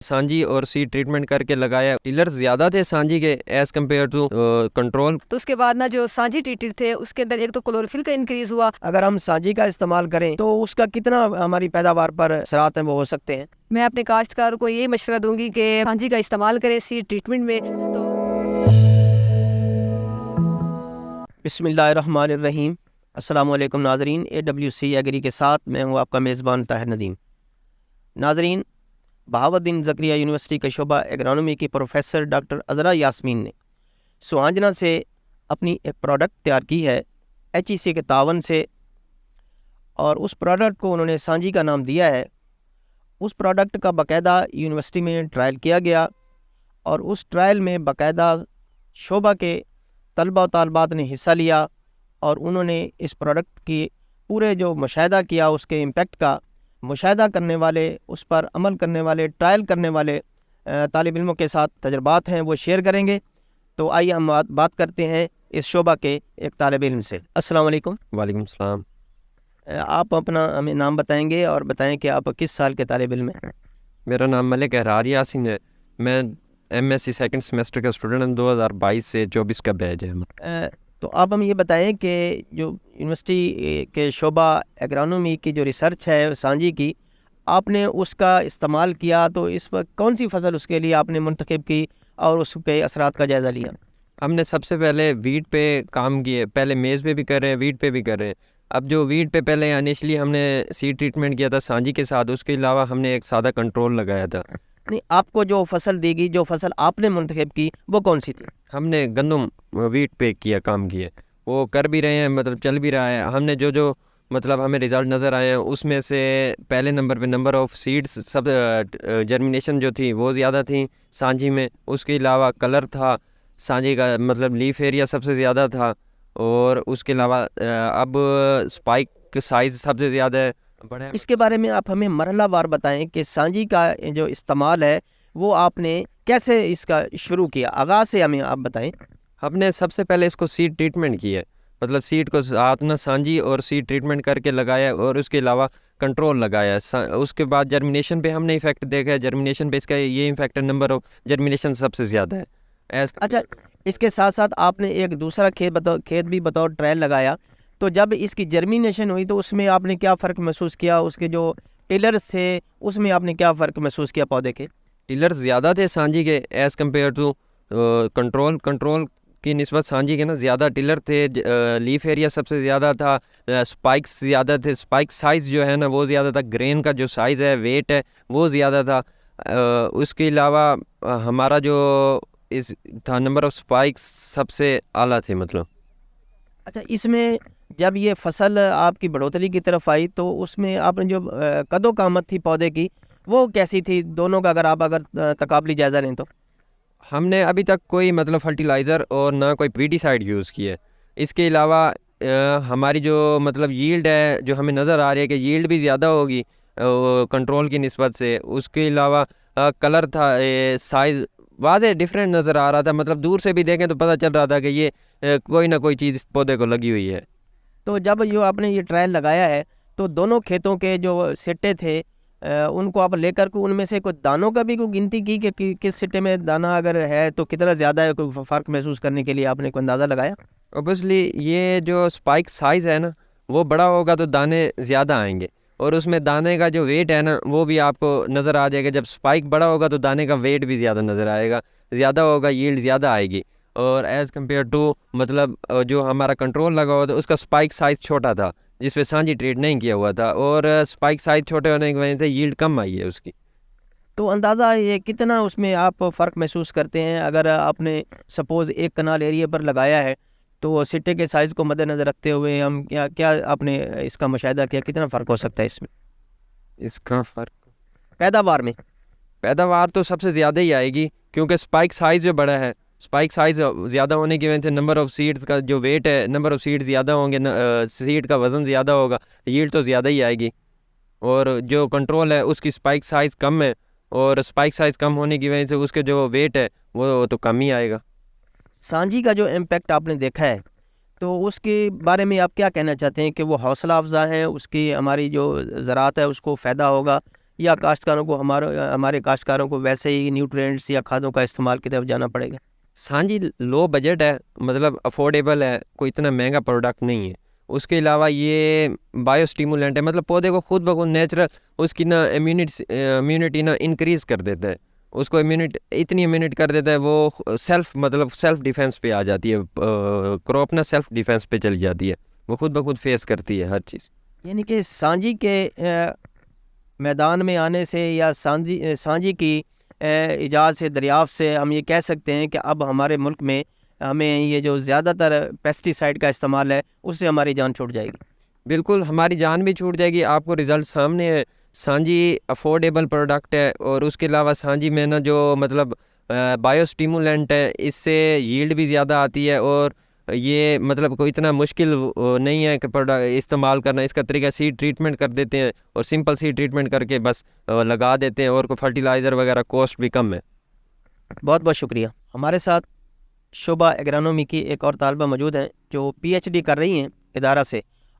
سانجی اور sad treatment کر کے لگایا. ٹیلر زیادہ تھے سانجی کے ایز کمپیئر ٹو کنٹرول. تو اس کے بعد نا جو سانجی ٹریٹر تھے اس کے اندر ایک تو کلوروفل کا انکریز ہوا. اگر ہم سانجی کا استعمال کریں تو اس کا کتنا ہماری پیداوار پر اثرات ہیں وہ ہو سکتے ہیں؟ میں اپنے کاشتکار کو یہ مشورہ دوں گی کہ سانجی کا استعمال کریں سیڈ ٹریٹمنٹ میں. تو بسم اللہ الرحمن الرحیم. السلام علیکم ناظرین، AWC ایگری کے ساتھ میں ہوں آپ کا میزبان طاہر ندیم. ناظرین، بہاؤالدین زکریا یونیورسٹی کے شعبہ ایگرانومی کی پروفیسر ڈاکٹر عذرا یاسمین نے سوانجنا سے اپنی ایک پروڈکٹ تیار کی ہے HEC کے تعاون سے، اور اس پروڈکٹ کو انہوں نے سانجی کا نام دیا ہے. اس پروڈکٹ کا باقاعدہ یونیورسٹی میں ٹرائل کیا گیا، اور اس ٹرائل میں باقاعدہ شعبہ کے طلبہ و طالبات نے حصہ لیا، اور انہوں نے اس پروڈکٹ کی پورے جو مشاہدہ کیا، اس کے امپیکٹ کا مشاہدہ کرنے والے، اس پر عمل کرنے والے، ٹرائل کرنے والے طالب علموں کے ساتھ تجربات ہیں وہ شیئر کریں گے. تو آئیے ہم بات کرتے ہیں اس شعبہ کے ایک طالب علم سے. السلام علیکم. وعلیکم السلام. آپ اپنا ہمیں نام بتائیں گے اور بتائیں کہ آپ کس سال کے طالب علم ہیں؟ میرا نام ملک احرار یاسین ہے. میں MSc سیکنڈ سیمسٹر کا اسٹوڈنٹ ہوں. 2022 سے 24 کا بیچ ہے. تو آپ ہم یہ بتائیں کہ جو یونیورسٹی کے شعبہ ایگرانومی کی جو ریسرچ ہے سانجی کی، آپ نے اس کا استعمال کیا، تو اس پر کون سی فصل اس کے لیے آپ نے منتخب کی اور اس کے اثرات کا جائزہ لیا؟ ہم نے سب سے پہلے ویٹ پہ کام کیے. پہلے میز پہ بھی کر رہے ہیں، ویٹ پہ بھی کر رہے ہیں. اب جو ویٹ پہ پہلے انیشلی ہم نے سیڈ ٹریٹمنٹ کیا تھا سانجی کے ساتھ، اس کے علاوہ ہم نے ایک سادہ کنٹرول لگایا تھا. نہیں، آپ کو جو فصل دی گئی، جو فصل آپ نے منتخب کی، وہ کون سی تھی؟ ہم نے گندم ویٹ پہ کیا کام کیا. وہ کر بھی رہے ہیں، مطلب چل بھی رہا ہے. ہم نے جو مطلب ہمیں رزلٹ نظر آئے ہیں، اس میں سے پہلے نمبر پہ number of seeds sub germination جو تھی وہ زیادہ تھیں سانجی میں. اس کے علاوہ کلر تھا سانجی کا، مطلب لیف ایریا سب سے زیادہ تھا. اور اس کے علاوہ اب سپائک سائز سب سے زیادہ ہے بڑے. اس کے بارے میں آپ ہمیں مرحلہ وار بتائیں کہ سانجی کا جو استعمال ہے وہ آپ نے کیسے اس کا شروع کیا، آغاز سے ہمیں آپ بتائیں. ہم نے سب سے پہلے اس کو سیڈ ٹریٹمنٹ کی ہے، مطلب سیڈ کو ساتھ نہ سانجی اور سیڈ ٹریٹمنٹ کر کے لگایا، اور اس کے علاوہ کنٹرول لگایا. اس کے بعد جرمینیشن پہ ہم نے ایفیکٹ دیکھا ہے. جرمینیشن پہ اس کا یہ ایفیکٹ ہے، نمبر آف جرمینیشن سب سے زیادہ ہے. اچھا، اس کے ساتھ ساتھ آپ نے ایک دوسرا کھیت بھی بطور ٹرائل لگایا، تو جب اس کی جرمینیشن ہوئی تو اس میں آپ نے کیا فرق محسوس کیا؟ اس کے جو ٹیلرز تھے اس میں آپ نے کیا فرق محسوس کیا پودے کے؟ ٹیلر زیادہ تھے سانجی کے ایز کمپیئر ٹو کنٹرول کی نسبت. سانجی کے نا زیادہ ٹیلر تھے. لیف ایریا سب سے زیادہ تھا. سپائکس زیادہ تھے. سپائک سائز جو ہے نا وہ زیادہ تھا. گرین کا جو سائز ہے، ویٹ ہے، وہ زیادہ تھا. اس کے علاوہ ہمارا جو تھا نمبر آف سپائکس سب سے اعلیٰ تھے مطلب. اچھا، اس میں جب یہ فصل آپ کی بڑھوتری کی طرف آئی تو اس میں آپ نے جو قد و قامت تھی پودے کی وہ کیسی تھی دونوں کا، اگر تقابلی جائزہ لیں تو؟ ہم نے ابھی تک کوئی مطلب فرٹیلائزر اور نہ کوئی پیڈیسائیڈ یوز کی ہے. اس کے علاوہ ہماری جو مطلب ییلڈ ہے، جو ہمیں نظر آ رہی ہے کہ ییلڈ بھی زیادہ ہوگی کنٹرول کی نسبت سے. اس کے علاوہ کلر تھا، سائز واضح ڈیفرنٹ نظر آ رہا تھا. مطلب دور سے بھی دیکھیں تو پتہ چل رہا تھا کہ یہ کوئی نہ کوئی چیز اس پودے کو لگی ہوئی ہے. تو جب جو آپ نے یہ ٹرائل لگایا ہے تو دونوں کھیتوں کے جو سٹے تھے ان کو آپ لے کر کو ان میں سے کوئی دانوں کا بھی کوئی گنتی کی کہ کس سٹے میں دانہ اگر ہے تو کتنا زیادہ ہے، کوئی فرق محسوس کرنے کے لیے آپ نے کوئی اندازہ لگایا؟ اوبیسلی یہ جو سپائک سائز ہے نا وہ بڑا ہوگا تو دانے زیادہ آئیں گے، اور اس میں دانے کا جو ویٹ ہے نا وہ بھی آپ کو نظر آ جائے گا. جب سپائک بڑا ہوگا تو دانے کا ویٹ بھی زیادہ نظر آئے گا، زیادہ ہوگا، ییلڈ زیادہ آئے گی. اور ایز کمپیئر ٹو مطلب جو ہمارا کنٹرول لگا ہوا تھا اس کا سپائک سائز چھوٹا تھا، جس پہ سانجی ٹریٹ نہیں کیا ہوا تھا، اور سپائک سائز چھوٹے ہونے کی وجہ سے ییلڈ کم آئی ہے اس کی. تو اندازہ یہ کتنا اس میں آپ فرق محسوس کرتے ہیں اگر آپ نے سپوز ایک کنال ایریا پر لگایا ہے تو سٹے کے سائز کو مد نظر رکھتے ہوئے ہم کیا آپ نے اس کا مشاہدہ کیا، کتنا فرق ہو سکتا ہے اس میں؟ اس کا فرق پیداوار تو سب سے زیادہ ہی آئے گی، کیونکہ سپائک سائز جو بڑا ہے، سپائک سائز زیادہ ہونے کی وجہ سے نمبر آف سیڈز کا جو ویٹ ہے، نمبر آف سیڈ زیادہ ہوں گے، سیڈ کا وزن زیادہ ہوگا، ییلڈ تو زیادہ ہی آئے گی. اور جو کنٹرول ہے اس کی سپائک سائز کم ہے، اور سپائک سائز کم ہونے کی وجہ سے اس کے جو ویٹ ہے وہ تو کم ہی آئے گا. سانجی کا جو امپیکٹ آپ نے دیکھا ہے تو اس کے بارے میں آپ کیا کہنا چاہتے ہیں کہ وہ حوصلہ افزا ہیں، اس کی ہماری جو زراعت ہے اس کو فائدہ ہوگا، یا کاشتکاروں کو ہمارے کاشتکاروں کو ویسے ہی نیوٹرینٹس یا کھادوں کا استعمال کی طرف جانا پڑے گا؟ سانجی لو بجٹ ہے، مطلب افورڈیبل ہے، کوئی اتنا مہنگا پروڈکٹ نہیں ہے. اس کے علاوہ یہ بایو اسٹیمولنٹ ہے، مطلب پودے کو خود بخود نیچرل اس کی نا امیونٹی نا انکریز کر دیتا ہے. اس کو اتنی امیونٹ کر دیتا ہے، وہ سیلف ڈیفینس پہ آ جاتی ہے، کراپ نا سیلف ڈیفینس پہ چلی جاتی ہے، وہ خود بخود فیس کرتی ہے ہر چیز. یعنی کہ سانجی کے میدان میں آنے سے یا سانجی کی ایجاد سے، دریافت سے، ہم یہ کہہ سکتے ہیں کہ اب ہمارے ملک میں ہمیں یہ جو زیادہ تر پیسٹی سائڈ کا استعمال ہے اس سے ہماری جان چھوٹ جائے گی. بالکل ہماری جان بھی چھوٹ جائے گی. آپ کو رزلٹ سامنے ہے. سانجی افورڈیبل پروڈکٹ ہے، اور اس کے علاوہ سانجی میں نا جو مطلب بایو اسٹیمولنٹ ہے، اس سے ییلڈ بھی زیادہ آتی ہے، اور یہ مطلب کوئی اتنا مشکل نہیں ہے کہ استعمال کرنا. اس کا طریقہ سیڈ ٹریٹمنٹ کر دیتے ہیں، اور سمپل سیڈ ٹریٹمنٹ کر کے بس لگا دیتے ہیں، اور کوئی فرٹیلائزر وغیرہ کاسٹ بھی کم ہے. بہت بہت شکریہ. ہمارے ساتھ شعبہ ایگرانومی کی ایک اور طالبہ موجود ہیں جو پی ایچ ڈی کر رہی ہیں ادارہ سے،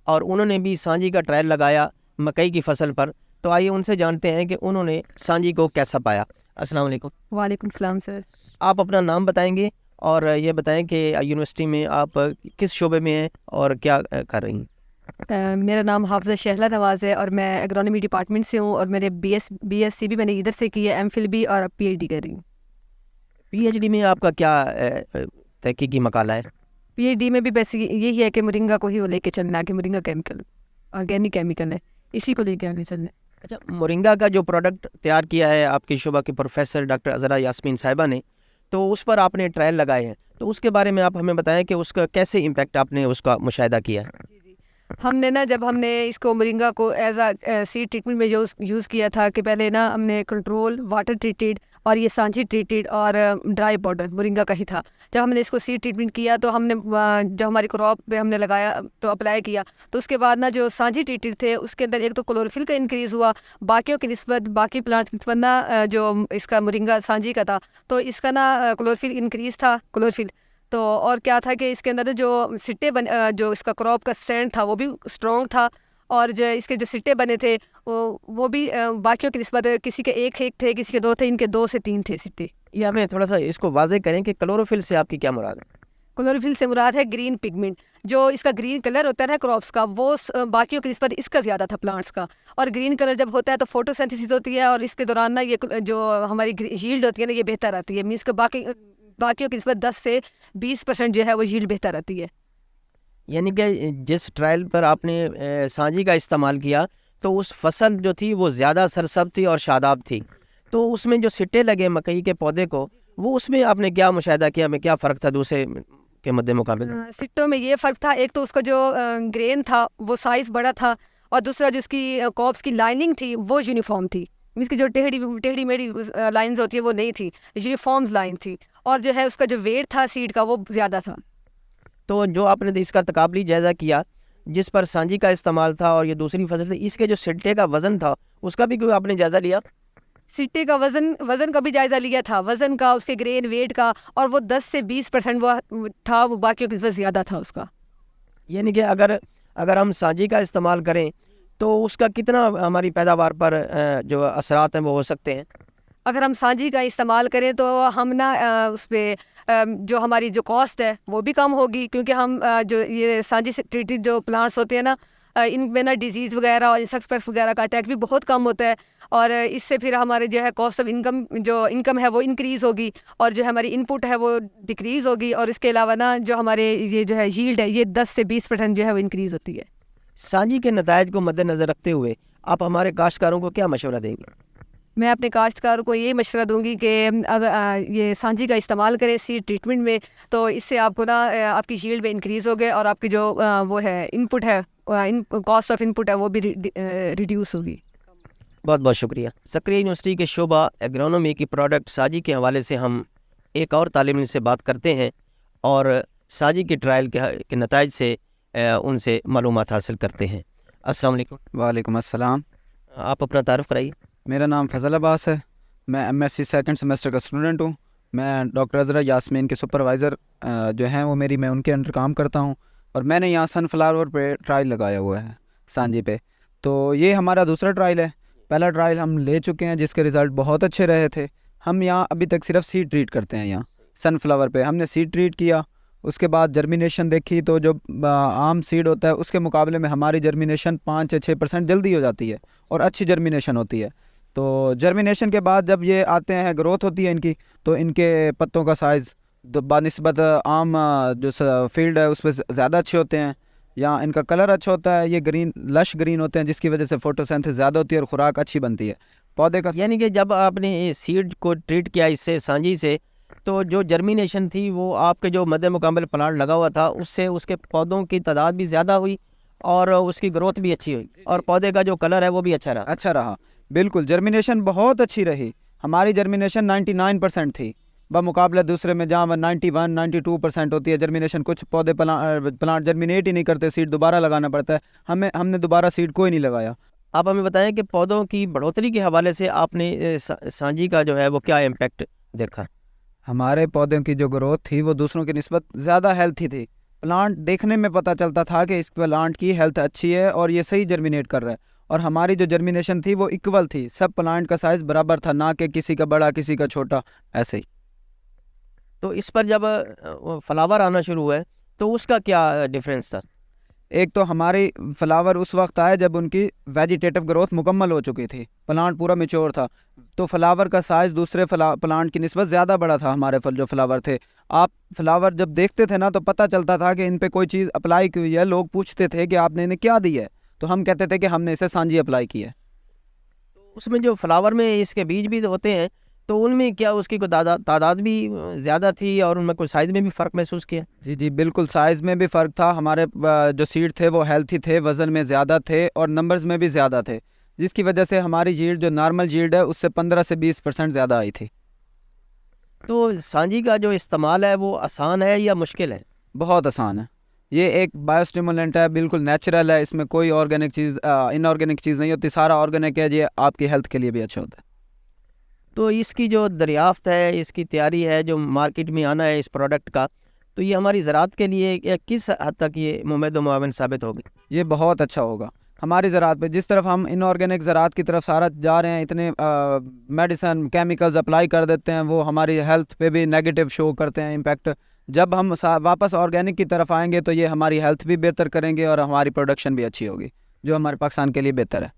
اور انہوں نے بھی سانجی کا ٹرائل لگایا مکئی کی فصل پر. تو آئیے ان سے جانتے ہیں کہ انہوں نے سانجی کو کیسا پایا. السلام علیکم. وعلیکم السلام سر. آپ اپنا نام بتائیں گے اور یہ بتائیں کہ یونیورسٹی میں آپ کس شعبے میں ہیں اور کیا کر رہی ہیں؟ میرا نام حافظہ شہلہ نواز ہے، اور میں ایگرانومی ڈپارٹمنٹ سے ہوں، اور میرے بی ایس سی بھی میں نے ادھر سے کی ہے، ایم فل بھی، اور اب پی ایچ ڈی کر رہی ہوں. پی ایچ ڈی میں آپ کا کیا تحقیقی مقالہ ہے؟ پی ایچ ڈی میں بھی بس یہی ہے کہ مرنگا کو ہی وہ لے کے چلنا ہے، کہ مرنگا کیمیکل آرگینک کیمیکل ہے، اسی کو لے کے آگے چلنا ہے. اچھا، مورنگا کا جو پروڈکٹ تیار کیا ہے آپ کی شعبہ کے پروفیسر ڈاکٹر عذرا یاسمین صاحبہ نے، تو اس پر آپ نے ٹرائل لگائے ہیں، تو اس کے بارے میں آپ ہمیں بتائیں کہ اس کا کیسے امپیکٹ آپ نے اس کا مشاہدہ کیا ہے؟ ہم نے نا جب ہم نے اس کو مرنگا کو ایز اے سیڈ ٹریٹمنٹ میں یوز کیا تھا، کہ پہلے نا ہم نے کنٹرول واٹر ٹریٹڈ اور یہ سانچی ٹریٹڈ اور ڈرائی پاؤڈر مرنگا کا ہی تھا. جب ہم نے اس کو سیڈ ٹریٹمنٹ کیا تو ہم نے جو ہماری کراپ پہ ہم نے لگایا تو اپلائی کیا، تو اس کے بعد نا جو سانچی ٹریٹڈ تھے اس کے اندر ایک تو کلوروفل کا انکریز ہوا، باقیوں کی نسبت باقی پلانٹس کی نسبت نا جو اس کا مرنگا سانجی کا تھا تو اس کا نا کلوروفل انکریز تھا کلوروفل. تو اور کیا تھا کہ اس کے اندر جو سٹے جو اس کا کراپ کا اسٹینڈ تھا وہ بھی اسٹرانگ تھا، اور جو اس کے جو سٹے بنے تھے وہ بھی باقیوں کی نسبت کسی کے ایک تھے، کسی کے 2 تھے، ان کے 2 سے 3 تھے سٹے. یہ ہمیں تھوڑا سا اس کو واضح کریں کہ کلوروفل سے آپ کی کیا مراد ہے؟ کلوروفل سے مراد ہے گرین پگمنٹ، جو اس کا گرین کلر ہوتا ہے نا کراپس کا، وہ باقیوں کی نسبت اس کا زیادہ تھا پلانٹس کا. اور گرین کلر جب ہوتا ہے تو فوٹو سینتھسس ہوتی ہے، اور اس کے دوران نا یہ جو ہماری ییلڈ ہوتی ہے نا یہ بہتر آتی ہے، مینس کہ باقیوں کی نسبت 10 سے 20% جو ہے وہ ییلڈ بہتر آتی ہے. یعنی کہ جس ٹرائل پر آپ نے سانجی کا استعمال کیا تو اس فصل جو تھی وہ زیادہ سرسبز تھی اور شاداب تھی، تو اس میں جو سٹے لگے مکئی کے پودے کو، وہ اس میں آپ نے کیا مشاہدہ کیا، میں کیا فرق تھا دوسرے کے مد مقابل؟ سٹوں میں یہ فرق تھا، ایک تو اس کا جو گرین تھا وہ سائز بڑا تھا، اور دوسرا جو اس کی کاپس کی لائننگ تھی وہ یونیفارم تھی، مینس کی جو ٹیڑھی میڑھی لائنز ہوتی ہے وہ نہیں تھی، یونیفارمز لائن تھی، اور جو ہے اس کا جو ویٹ تھا سیڈ کا وہ زیادہ تھا. تو جو آپ نے اس کا تقابلی جائزہ کیا جس پر سانجی کا استعمال تھا اور یہ دوسری فصل تھی، اس کے جو سٹے کا وزن تھا اس کا بھی کوئی آپ نے جائزہ لیا؟ سٹے کا وزن کا بھی جائزہ لیا تھا، وزن کا، اس کے گرین ویٹ کا، اور وہ 10 سے 20% وہ تھا، وہ باقیوں کی نسبت زیادہ تھا اس کا. یعنی کہ اگر ہم سانجی کا استعمال کریں تو اس کا کتنا ہماری پیداوار پر جو اثرات ہیں وہ ہو سکتے ہیں؟ اگر ہم سانجی کا استعمال کریں تو ہم نا اس پہ جو ہماری جو کاسٹ ہے وہ بھی کم ہوگی، کیونکہ ہم جو یہ سانجی سے ٹریٹڈ جو پلانٹس ہوتے ہیں نا ان میں نا ڈیزیز وغیرہ اور انسیکٹ پیسٹ وغیرہ کا اٹیک بھی بہت کم ہوتا ہے، اور اس سے پھر ہمارے جو ہے کاسٹ آف انکم ہے وہ انکریز ہوگی، اور جو ہماری ان پٹ ہے وہ ڈکریز ہوگی، اور اس کے علاوہ نا جو ہمارے یہ جو ہے ییلڈ ہے یہ 10 سے 20% جو ہے وہ انکریز ہوتی ہے. سانجی کے نتائج کو مد نظر رکھتے ہوئے آپ ہمارے کاشتکاروں کو کیا مشورہ دیں گے؟ میں اپنے کاشتکاروں کو یہ مشورہ دوں گی کہ اگر یہ سانجی کا استعمال کریں سیڈ ٹریٹمنٹ میں، تو اس سے آپ کو نا آپ کی ییلڈ میں انکریز ہوگے، اور آپ کی جو وہ ہے ان پٹ ہے، کاسٹ آف ان پٹ ہے وہ بھی ریڈیوس ہوگی. بہت بہت شکریہ. زکریا یونیورسٹی کے شعبہ ایگرانومی کی پروڈکٹ سانجی کے حوالے سے ہم ایک اور طالب علم سے بات کرتے ہیں اور سانجی کے ٹرائل کے نتائج سے ان سے معلومات حاصل کرتے ہیں. السلام علیکم. وعلیکم السلام. آپ اپنا تعارف کرائیے. میرا نام فضل عباس ہے، میں M S C second semester کا اسٹوڈنٹ ہوں. میں ڈاکٹر عذرا یاسمین کے سپروائزر جو ہیں وہ میں ان کے انڈر کام کرتا ہوں، اور میں نے یہاں سن فلاور پہ ٹرائل لگایا ہوا ہے سانجی پہ. تو یہ ہمارا دوسرا ٹرائل ہے. پہلا ٹرائل ہم لے چکے ہیں جس کے رزلٹ بہت اچھے رہے تھے. ہم یہاں ابھی تک صرف سیڈ ٹریٹ کرتے ہیں. یہاں سن فلاور پہ ہم نے سیڈ ٹریٹ کیا, اس کے بعد جرمینیشن دیکھی تو جو عام سیڈ ہوتا ہے اس کے مقابلے میں ہماری جرمینیشن 5-6% جلدی ہو جاتی ہے اور اچھی جرمینیشن ہوتی ہے. تو جرمینیشن کے بعد جب یہ آتے ہیں, گروتھ ہوتی ہے ان کی, تو ان کے پتوں کا سائز بنسبت عام جو فیلڈ ہے اس پہ زیادہ اچھے ہوتے ہیں. یہاں ان کا کلر اچھا ہوتا ہے, یہ گرین لش گرین ہوتے ہیں جس کی وجہ سے فوٹوسینتھس زیادہ ہوتی ہے اور خوراک اچھی بنتی ہے پودے کا. یعنی کہ جب آپ نے سیڈ کو ٹریٹ کیا اس سے سانجی سے, تو جو جرمینیشن تھی وہ آپ کے جو مد مقابل پلانٹ لگا ہوا تھا اس سے اس کے پودوں کی تعداد بھی زیادہ ہوئی اور اس کی گروتھ بھی اچھی ہوئی اور پودے کا جو کلر ہے وہ بھی اچھا رہا. بالکل جرمینیشن بہت اچھی رہی. ہماری جرمینیشن 99% تھی بمقابلہ دوسرے میں جہاں 91-92% ہوتی ہے جرمینیشن. کچھ پودے پلانٹ جرمینیٹ ہی نہیں کرتے, سیڈ دوبارہ لگانا پڑتا ہے. ہم نے دوبارہ سیڈ کوئی نہیں لگایا. آپ ہمیں بتائیں کہ پودوں کی بڑھوتری کے حوالے سے آپ نے سانجی کا جو ہے وہ کیا امپیکٹ دیکھا؟ ہمارے پودوں کی جو گروتھ تھی وہ دوسروں کی نسبت زیادہ ہیلتھی تھی. پلانٹ دیکھنے میں پتہ چلتا تھا کہ اس پلانٹ کی ہیلتھ اچھی ہے اور یہ صحیح جرمینیٹ کر رہا ہے. اور ہماری جو جرمینیشن تھی وہ ایکول تھی, سب پلانٹ کا سائز برابر تھا, نہ کہ کسی کا بڑا کسی کا چھوٹا, ایسے ہی. تو اس پر جب فلاور آنا شروع ہوئے تو اس کا کیا ڈفرینس تھا؟ ایک تو ہماری فلاور اس وقت آئے جب ان کی ویجیٹیٹو گروتھ مکمل ہو چکی تھی, پلانٹ پورا میچور تھا, تو فلاور کا سائز دوسرے پلانٹ کی نسبت زیادہ بڑا تھا. ہمارے جو فلاور تھے, آپ فلاور جب دیکھتے تھے نا تو پتہ چلتا تھا کہ ان پہ کوئی چیز اپلائی کی ہوئی ہے. لوگ پوچھتے تھے کہ آپ نے انہیں کیا دی ہے, تو ہم کہتے تھے کہ ہم نے اسے سانجی اپلائی کی ہے. اس میں جو فلاور میں اس کے بیج بھی ہوتے ہیں تو ان میں کیا اس کی کوئی تعداد بھی زیادہ تھی اور ان میں کوئی سائز میں بھی فرق محسوس کیا؟ جی بالکل, سائز میں بھی فرق تھا. ہمارے جو سیڈ تھے وہ ہیلتھی تھے, وزن میں زیادہ تھے اور نمبرز میں بھی زیادہ تھے, جس کی وجہ سے ہماری جیلڈ جو نارمل جیلڈ ہے اس سے 15-20% زیادہ آئی تھی. تو سانجی کا جو استعمال ہے وہ آسان ہے یا مشکل ہے؟ بہت آسان ہے. یہ ایک بایو اسٹیمولنٹ ہے, بالکل نیچرل ہے, اس میں کوئی آرگینک چیز ان آرگینک چیز نہیں ہوتی, سارا آرگینک ہے. یہ آپ کی ہیلتھ کے لیے بھی اچھا ہوتا ہے. تو اس کی جو دریافت ہے, اس کی تیاری ہے, جو مارکیٹ میں آنا ہے اس پروڈکٹ کا, تو یہ ہماری زراعت کے لیے کس حد تک یہ ممید و معاون ثابت ہوگی؟ یہ بہت اچھا ہوگا ہماری زراعت پہ. جس طرف ہم ان آرگینک زراعت کی طرف سارا جا رہے ہیں, اتنے میڈیسن کیمیکلز اپلائی کر دیتے ہیں, وہ ہماری ہیلتھ پہ بھی نیگیٹو شو کرتے ہیں امپیکٹ. جب ہم واپس آرگینک کی طرف آئیں گے تو یہ ہماری ہیلتھ بھی بہتر کریں گے اور ہماری پروڈکشن بھی اچھی ہوگی, جو ہمارے پاکستان کے لیے بہتر ہے.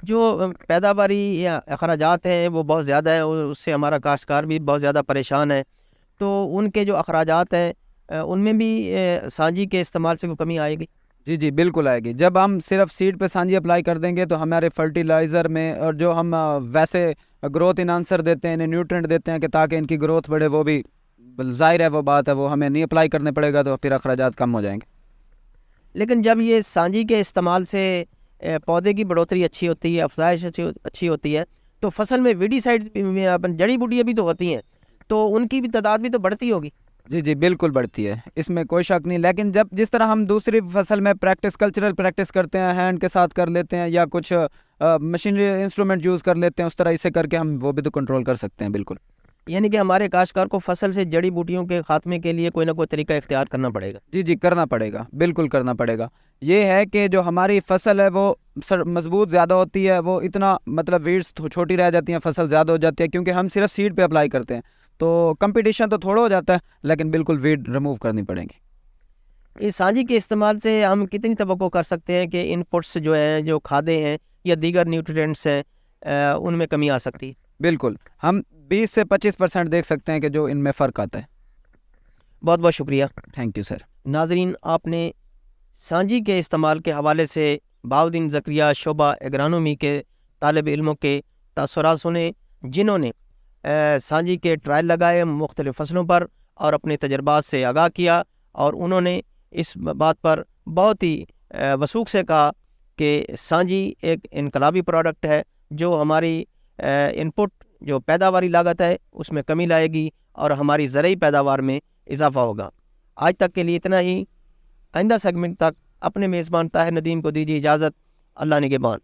جو پیداواری یا اخراجات ہیں وہ بہت زیادہ ہیں, اور اس سے ہمارا کاشتکار بھی بہت زیادہ پریشان ہے, تو ان کے جو اخراجات ہیں ان میں بھی سانجی کے استعمال سے کوئی کمی آئے گی؟ جی بالکل آئے گی. جب ہم صرف سیڈ پہ سانجی اپلائی کر دیں گے تو ہمارے فرٹیلائزر میں اور جو ہم ویسے گروتھ انہانسر دیتے ہیں, انہیں نیوٹرینٹ دیتے ہیں کہ تاکہ ان کی گروتھ بڑھے, وہ بھی ظاہر ہے وہ بات ہے, وہ ہمیں نہیں اپلائی کرنے پڑے گا تو پھر اخراجات کم ہو جائیں گے. لیکن جب یہ سانجی کے استعمال سے پودے کی بڑھوتری اچھی ہوتی ہے, افزائش اچھی ہوتی ہے, تو فصل میں ویڈی سائڈ جڑی بوٹیاں بھی تو ہوتی ہیں, تو ان کی بھی تعداد بھی تو بڑھتی ہوگی؟ جی بالکل بڑھتی ہے, اس میں کوئی شک نہیں. لیکن جس طرح ہم دوسری فصل میں کلچرل پریکٹس کرتے ہیں, ہینڈ کے ساتھ کر لیتے ہیں یا کچھ مشینری انسٹرومنٹ یوز کر لیتے ہیں, اس طرح اسے کر کے ہم وہ بھی تو کنٹرول کر سکتے ہیں. بالکل. یعنی کہ ہمارے کاشتکار کو فصل سے جڑی بوٹیوں کے خاتمے کے لیے کوئی نہ کوئی طریقہ اختیار کرنا پڑے گا؟ جی کرنا پڑے گا, بالکل کرنا پڑے گا. یہ ہے کہ جو ہماری فصل ہے وہ مضبوط زیادہ ہوتی ہے, وہ اتنا مطلب ویڈز چھوٹی رہ جاتی ہیں, فصل زیادہ ہو جاتی ہے, کیونکہ ہم صرف سیڈ پہ اپلائی کرتے ہیں, تو کمپٹیشن تو تھوڑا ہو جاتا ہے, لیکن بالکل ویڈ ریموو کرنی پڑیں گی. اس سانجی کے استعمال سے ہم کتنی توقع کر سکتے ہیں کہ ان پٹس جو ہیں, جو کھادیں ہیں یا دیگر نیوٹرینٹس ہیں, ان میں کمی آ سکتی ہے؟ بالکل, ہم 20-25% دیکھ سکتے ہیں کہ جو ان میں فرق آتا ہے. بہت بہت شکریہ. Thank you sir. ناظرین, آپ نے سانجی کے استعمال کے حوالے سے بہاؤالدین زکریا شعبہ ایگرانومی کے طالب علموں کے تاثرات سنے, جنہوں نے سانجی کے ٹرائل لگائے مختلف فصلوں پر اور اپنے تجربات سے آگاہ کیا, اور انہوں نے اس بات پر بہت ہی وثوق سے کہا کہ سانجی ایک انقلابی پروڈکٹ ہے جو ہماری انپٹ جو پیداواری لاگت ہے اس میں کمی لائے گی اور ہماری زرعی پیداوار میں اضافہ ہوگا. آج تک کے لیے اتنا ہی. آئندہ سیگمنٹ تک اپنے میزبان طاہر ندیم کو دیجیے اجازت. اللہ نگہبان.